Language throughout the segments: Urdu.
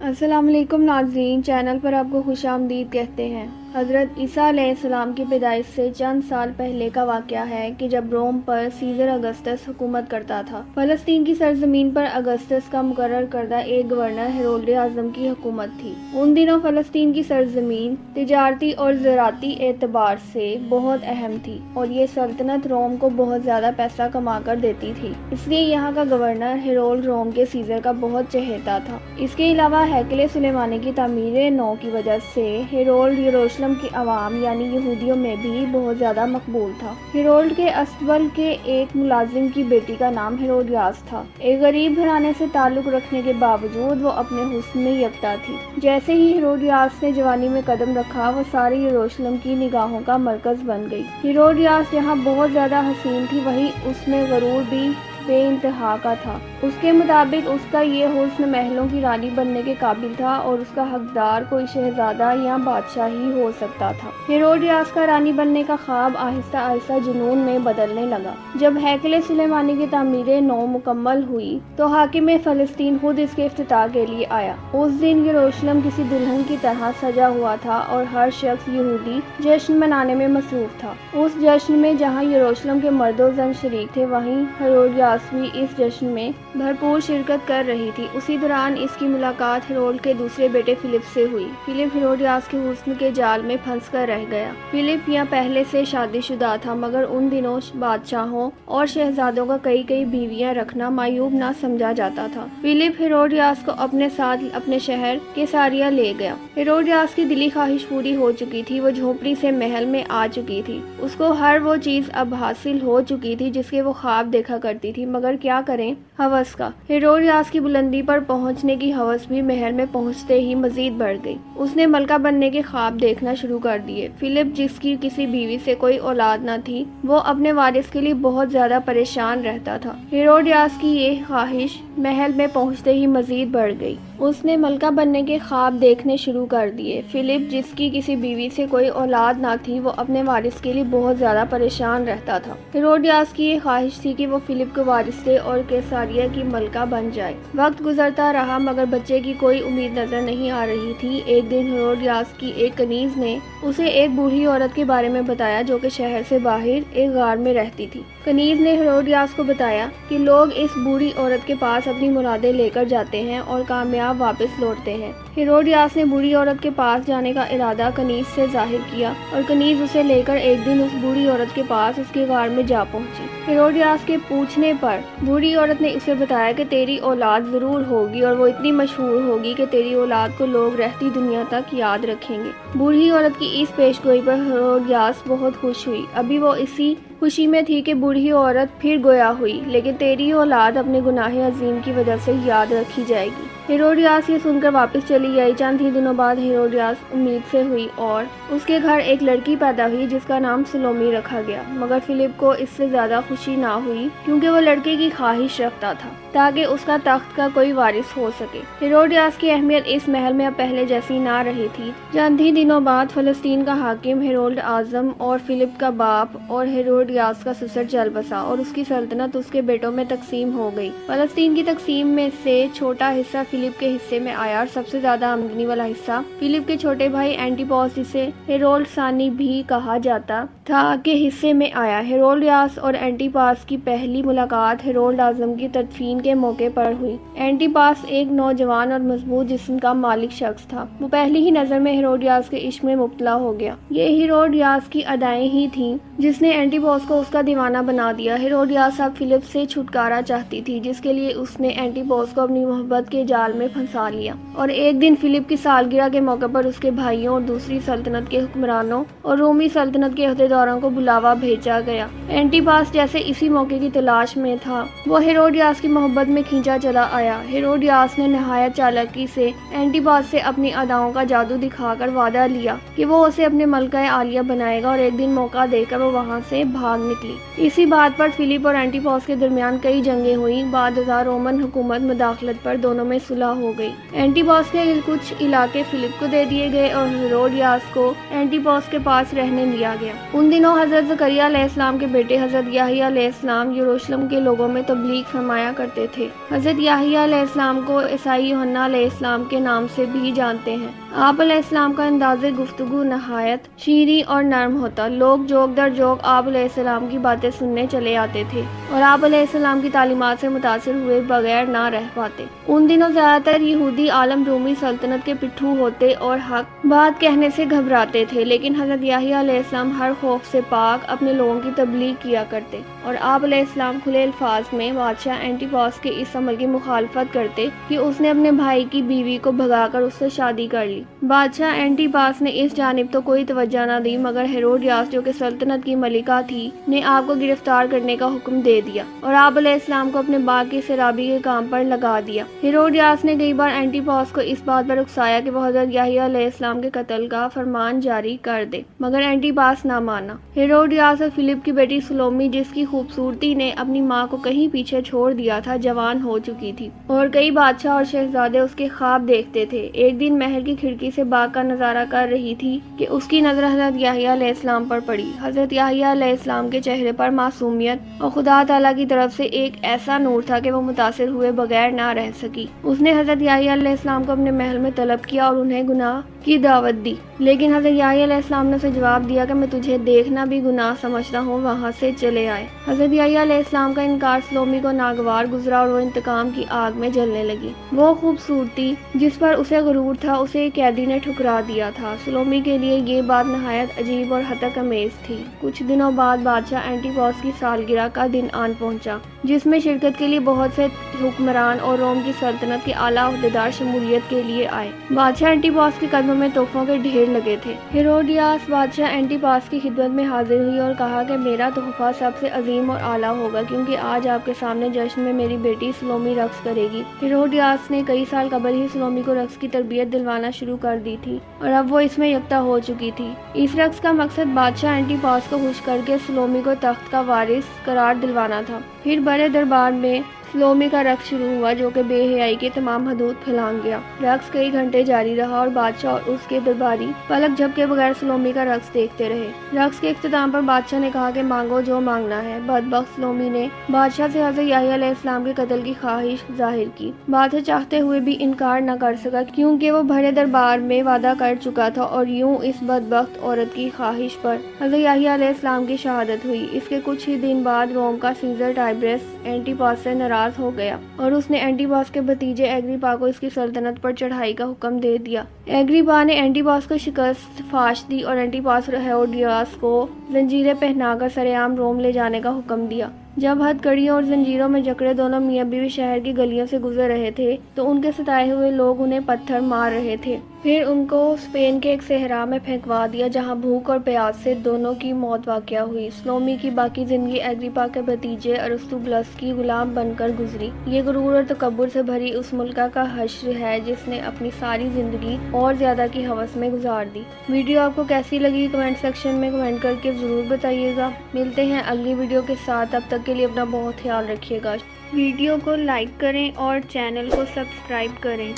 السلام علیکم ناظرین، چینل پر آپ کو خوش آمدید کہتے ہیں۔ حضرت عیسیٰ علیہ السلام کی پیدائش سے چند سال پہلے کا واقعہ ہے کہ جب روم پر سیزر اگسطس حکومت کرتا تھا۔ فلسطین کی سرزمین پر اگسطس کا مقرر کردہ ایک گورنر ہیرولڈ اعظم کی حکومت تھی۔ ان دنوں فلسطین کی سرزمین تجارتی اور زراعتی اعتبار سے بہت اہم تھی اور یہ سلطنت روم کو بہت زیادہ پیسہ کما کر دیتی تھی، اس لیے یہاں کا گورنر ہیرولڈ روم کے سیزر کا بہت چہیتا تھا۔ اس کے علاوہ ہیکل سلیمانی کی تعمیر نو کی وجہ سے ہیرولڈ یروشلم کی عوام یعنی یہودیوں میں بھی بہت زیادہ مقبول تھا۔ ہیرولڈ کے اسبل کے ایک ملازم کی بیٹی کا نام ہیرودیاس تھا۔ ایک غریب گھرانے سے تعلق رکھنے کے باوجود وہ اپنے حسن میں یکتا تھی۔ جیسے ہی ہیرودیاس نے جوانی میں قدم رکھا، وہ سارے یروشلم کی نگاہوں کا مرکز بن گئی۔ ہیرودیاس جہاں بہت زیادہ حسین تھی، وہیں اس میں غرور بھی بے انتہا کا تھا۔ اس کے مطابق اس کا یہ حسن محلوں کی رانی بننے کے قابل تھا اور اس کا حقدار کوئی شہزادہ یا بادشاہ ہی ہو سکتا تھا۔ ہیرودیاس کا رانی بننے کا خواب آہستہ آہستہ جنون میں بدلنے لگا۔ جب ہیکل سلیمانی کی تعمیر نو مکمل ہوئی تو حاکم فلسطین خود اس کے افتتاح کے لیے آیا۔ اس دن یروشلم کسی دلہن کی طرح سجا ہوا تھا اور ہر شخص یہودی جشن منانے میں مصروف تھا۔ اس جشن میں جہاں یروشلم کے مرد و زن شریک تھے، وہیں ہیرودیاس بھی اس جشن میں بھرپور شرکت کر رہی تھی۔ اسی دوران اس کی ملاقات ہیرولڈ کے دوسرے بیٹے فلپ سے ہوئی۔ فلپ ہیرودیاس کے حسن کے جال میں پھنس کر رہ گیا۔ فلپ یا پہلے سے شادی شدہ تھا، مگر ان دنوں بادشاہوں اور شہزادوں کا کئی بیویاں رکھنا معیوب نہ سمجھا جاتا تھا۔ فلپ ہیرودیاس کو اپنے ساتھ اپنے شہر کیساریا لے گیا۔ ہیرودیاس کی دلی خواہش پوری ہو چکی تھی، وہ جھونپڑی سے محل میں آ چکی تھی۔ اس کو ہر وہ چیز اب حاصل ہو چکی تھی جس کے وہ خواب دیکھا کرتی تھی، مگر کیا کریں ہوس کا۔ ہیرودیاس کی بلندی پر پہنچنے کی ہوس بھی محل میں پہنچتے ہی مزید بڑھ گئی۔ اس نے ملکہ بننے کے خواب دیکھنا شروع کر دیے۔ فلپ، جس کی کسی بیوی سے کوئی اولاد نہ تھی، وہ اپنے وارث کے لیے بہت زیادہ پریشان رہتا تھا۔ ہیرودیاس کی یہ خواہش محل میں پہنچتے ہی مزید بڑھ گئی۔ اس نے ملکہ بننے کے خواب دیکھنے شروع کر دیے۔ فلپ، جس کی کسی بیوی سے کوئی اولاد نہ تھی، وہ اپنے وارث کے لیے بہت زیادہ پریشان رہتا تھا۔ ہیرودیاس کی یہ خواہش تھی کہ وہ فلپ کو وارث دے اور کیساریا کی ملکہ بن جائے۔ وقت گزرتا رہا مگر بچے کی کوئی امید نظر نہیں آ رہی تھی۔ ایک دن ہیرودیاس کی ایک کنیز نے اسے ایک بوڑھی عورت کے بارے میں بتایا جو کہ شہر سے باہر ایک غار میں رہتی تھی۔ کنیز نے ہیرودیاس کو بتایا کہ لوگ اس بوڑھی عورت کے پاس اپنی مرادیں لے کر جاتے ہیں اور کامیاب واپس لوٹتے ہیں۔ ہیرودیاس نے بوڑھی عورت کے پاس جانے کا ارادہ کنیز سے ظاہر کیا اور کنیز اسے لے کر ایک دن اس بوڑھی عورت کے پاس اس کے غار میں جا پہنچی۔ ہیرودیاس کے پوچھنے پر بوڑھی عورت نے اسے بتایا کہ تیری اولاد ضرور ہوگی اور وہ اتنی مشہور ہوگی کہ تیری اولاد کو لوگ رہتی دنیا تک یاد رکھیں گے۔ بوڑھی عورت کی اس پیش گوئی پر ہیرودیاس بہت خوش ہوئی۔ ابھی وہ اسی خوشی میں تھی کہ بوڑھی عورت پھر گویا ہوئی، لیکن تیری اولاد اپنے گناہ عظیم کی وجہ سے یاد رکھی جائے گی۔ ہیرودیاس یہ سن کر واپس چلی آئی۔ چند ہی دنوں بعد ہیرودیاس امید سے ہوئی اور اس کے گھر ایک لڑکی پیدا ہوئی جس کا نام سلومی رکھا گیا، مگر فلپ کو اس سے زیادہ خوشی نہ ہوئی کیونکہ وہ لڑکے کی خواہش رکھتا تھا تاکہ اس کا تخت کا کوئی وارث ہو سکے۔ ہیرودیاس کی اہمیت اس محل میں اب پہلے جیسی نہ رہی تھی۔ چند ہی دنوں بعد فلسطین کا حاکم ہیرولڈ اعظم اور فلپ کا باپ اور ہیرودیاس کا سسر چل بسا اور اس کی سلطنت اس کے بیٹوں میں تقسیم ہو گئی۔ فلسطین کی تقسیم میں سے چھوٹا حصہ فلپ کے حصے میں آیا اور سب سے زیادہ آمدنی والا حصہ فلپ کے چھوٹے بھائی اینٹیپاس، جسے ہیرولڈ ثانی بھی کہا جاتا تھا، کے حصے میں آیا۔ ہیرودیاس اور اینٹیپاس کی پہلی ملاقات ہیرولڈ اعظم کی تدفین کے موقع پر ہوئی۔ اینٹیپاس ایک نوجوان اور مضبوط جسم کا مالک شخص تھا۔ وہ پہلی ہی نظر میں ہیرودیاس کے عشق میں مبتلا ہو گیا۔ یہ ہیرودیاس کی ادائیں ہی تھیں جس نے اینٹیپاس کو اس کا دیوانہ بنا دیا۔ ہیرودیاس اب فلپ سے چھٹکارا چاہتی تھی، جس کے لیے اس نے اینٹیپاس کو اپنی محبت کے جال میں پھنسا لیا، اور ایک دن فلپ کی سالگرہ کے موقع پر اس کے بھائیوں اور دوسری سلطنت کے حکمرانوں اور رومی سلطنت کے عہدیداروں کو بلاوا بھیجا گیا۔ اینٹیپاس جیسے اسی موقع کی تلاش میں تھا، وہ ہیرودیاس کی محبت میں کھینچا چلا آیا۔ ہیرودیاس نے نہایت چالاکی سے اینٹیپاس سے اپنی اداؤں کا جادو دکھا کر وعدہ لیا کہ وہ اسے اپنے ملکہ عالیہ بنائے گا اور ایک دن موقع دے کر وہ وہاں سے بھاگ بھاگ نکلی۔ اسی بات پر فلپ اور اینٹیپاس کے درمیان کئی جنگیں ہوئیں۔ بعد ازاں رومن حکومت مداخلت پر دونوں میں صلح ہو گئی۔ اینٹیپاس کے کچھ علاقے فلپ کو دے دیے گئے اور ہیروڈیاس کو اینٹیپاس کے پاس رہنے دیا گیا۔ ان دنوں حضرت زکریا علیہ السلام کے بیٹے حضرت یحییٰ علیہ السلام یروشلم کے لوگوں میں تبلیغ فرمایا کرتے تھے۔ حضرت یحییٰ علیہ السلام کو عیسائی یوحنا علیہ السلام کے نام سے بھی جانتے ہیں۔ آپ علیہ السلام کا انداز گفتگو نہایت شیریں اور نرم ہوتا۔ لوگ جوک در جوک آپ علیہ السلام کی باتیں سننے چلے آتے تھے اور آپ علیہ السلام کی تعلیمات سے متاثر ہوئے بغیر نہ رہ پاتے۔ ان دنوں زیادہ تر یہودی عالم رومی سلطنت کے پٹھو ہوتے اور حق بات کہنے سے گھبراتے تھے، لیکن حضرت یحییٰ علیہ السلام ہر خوف سے پاک اپنے لوگوں کی تبلیغ کیا کرتے اور آپ علیہ السلام کھلے الفاظ میں بادشاہ اینٹیپاس کے اس عمل کی مخالفت کرتے کہ اس نے اپنے بھائی کی بیوی کو بھگا کر اس سے شادی کر لی۔ بادشاہ اینٹیپاس نے اس جانب تو کوئی توجہ نہ دی، مگر ہیروڈیاس جو کہ سلطنت کی ملکہ تھی نے آپ کو گرفتار کرنے کا حکم دے دیا اور آپ علیہ السلام کو اپنے باغ کی سرابی کے کام پر لگا دیا۔ ہیروڈیاس نے کئی بار اینٹیپاس کو اس بات پر اکسایا کہ وہ حضرت یحییٰ علیہ السلام کے قتل کا فرمان جاری کر دے، مگر اینٹیپاس نہ مانا۔ ہیروڈیاس اور فلپ کی بیٹی سلومی، جس کی خوبصورتی نے اپنی ماں کو کہیں پیچھے چھوڑ دیا تھا، جوان ہو چکی تھی اور کئی بادشاہ اور شہزادے اس کے خواب دیکھتے تھے۔ ایک دن محل کی کھڑکی سے باغ کا نظارہ کر رہی تھی کہ اس کی نظر حضرت یحییٰ علیہ السلام پر پڑی۔ حضرت یحییٰ علیہ السلام کے چہرے پر معصومیت اور خدا تعالیٰ کی طرف سے ایک ایسا نور تھا کہ وہ متاثر ہوئے بغیر نہ رہ سکی۔ اس نے حضرت یحییٰ علیہ السلام کو اپنے محل میں طلب کیا اور انہیں گناہ کی دعوت دی، لیکن حضرت یحییٰ علیہ السلام نے اسے جواب دیا کہ میں تجھے دیکھنا بھی گناہ سمجھتا ہوں، وہاں سے چلے آئے۔ حضرت یحییٰ علیہ السلام کا انکار سلومی کو ناگوار گزرا اور وہ انتقام کی آگ میں جلنے لگی۔ وہ خوبصورتی جس پر اسے غرور تھا، اسے ایک قیدی نے ٹھکرا دیا تھا۔ سلومی کے لیے یہ بات نہایت عجیب اور ہتک امیز تھی۔ کچھ دنوں بعد بادشاہ اینٹیپاس کی سالگرہ کا دن آن پہنچا، جس میں شرکت کے لیے بہت سے حکمران اور روم کی سلطنت کے اعلیٰ عہدیدار شمولیت کے لیے آئے۔ بادشاہ اینٹیپاس کے قدموں میں تحفوں کے ڈھیر لگے تھے۔ ہیروڈیاس بادشاہ اینٹیپاس کی خدمت میں حاضر ہوئی اور کہا کہ میرا تحفہ سب سے عظیم اور اعلیٰ ہوگا، کیونکہ آج آپ کے سامنے جشن میں میری بیٹی سلومی رقص کرے گی۔ ہیروڈیاس نے کئی سال قبل ہی سلومی کو رقص کی تربیت دلوانا شروع کر دی تھی اور اب وہ اس میں یکتا ہو چکی تھی۔ اس رقص کا مقصد بادشاہ اینٹیپاس کو خوش کر کے سلومی کو تخت کا وارث قرار دلوانا تھا۔ پھر بڑے دربار میں سلومی کا رقص شروع ہوا، جو کہ بے حیائی کے تمام حدود پھلانگ گیا۔ رقص کئی گھنٹے جاری رہا اور بادشاہ اور اس کے درباری پلک جھپکے بغیر سلومی کا رقص دیکھتے رہے۔ رقص کے اختتام پر بادشاہ نے کہا کہ مانگو جو مانگنا ہے۔ بدبخت سلومی نے بادشاہ سے حضرت یحییٰ علیہ السلام کے قتل کی خواہش ظاہر کی۔ بادشاہ چاہتے ہوئے بھی انکار نہ کر سکا، کیونکہ وہ بڑے دربار میں وعدہ کر چکا تھا، اور یوں اس بدبخت عورت کی خواہش پر حضرت یحییٰ علیہ السلام کی شہادت ہوئی۔ اس کے کچھ ہی دن بعد روم کا سیزر ٹائبریس اینٹیپاس سے ناراض ہو گیا اور اس نے اینٹیپاس کے بھتیجے ایگریپا کو اس کی سلطنت پر چڑھائی کا حکم دے دیا۔ ایگریپا نے اینٹیپاس کو شکست فاش دی اور اینٹیپاس اور ہیروڈیاس کو زنجیریں پہنا کر سرعام روم لے جانے کا حکم دیا۔ جب ہتھ کڑیوں اور زنجیروں میں جکڑے دونوں میاں بیوی شہر کی گلیوں سے گزر رہے تھے تو ان کے ستائے ہوئے لوگ انہیں پتھر مار رہے تھے۔ پھر ان کو اسپین کے ایک صحرا میں پھینکوا دیا، جہاں بھوک اور پیاس سے دونوں کی موت واقع ہوئی۔ سلومی کی باقی زندگی ایگریپا کے بھتیجے ارسطوبلس کی غلام بن کر گزری۔ یہ غرور اور تکبر سے بھری اس ملکہ کا حشر ہے جس نے اپنی ساری زندگی اور زیادہ کی ہوس میں گزار دی۔ ویڈیو آپ کو کیسی لگی کمنٹ سیکشن میں کمنٹ کر کے ضرور بتائیے گا۔ ملتے ہیں اگلی ویڈیو کے ساتھ، تب تک کے لیے اپنا بہت خیال رکھیے گا۔ ویڈیو کو لائک کریں اور چینل کو سبسکرائب کریں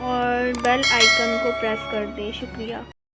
اور بیل آئیکن کو پریس کر دیں۔ شکریہ۔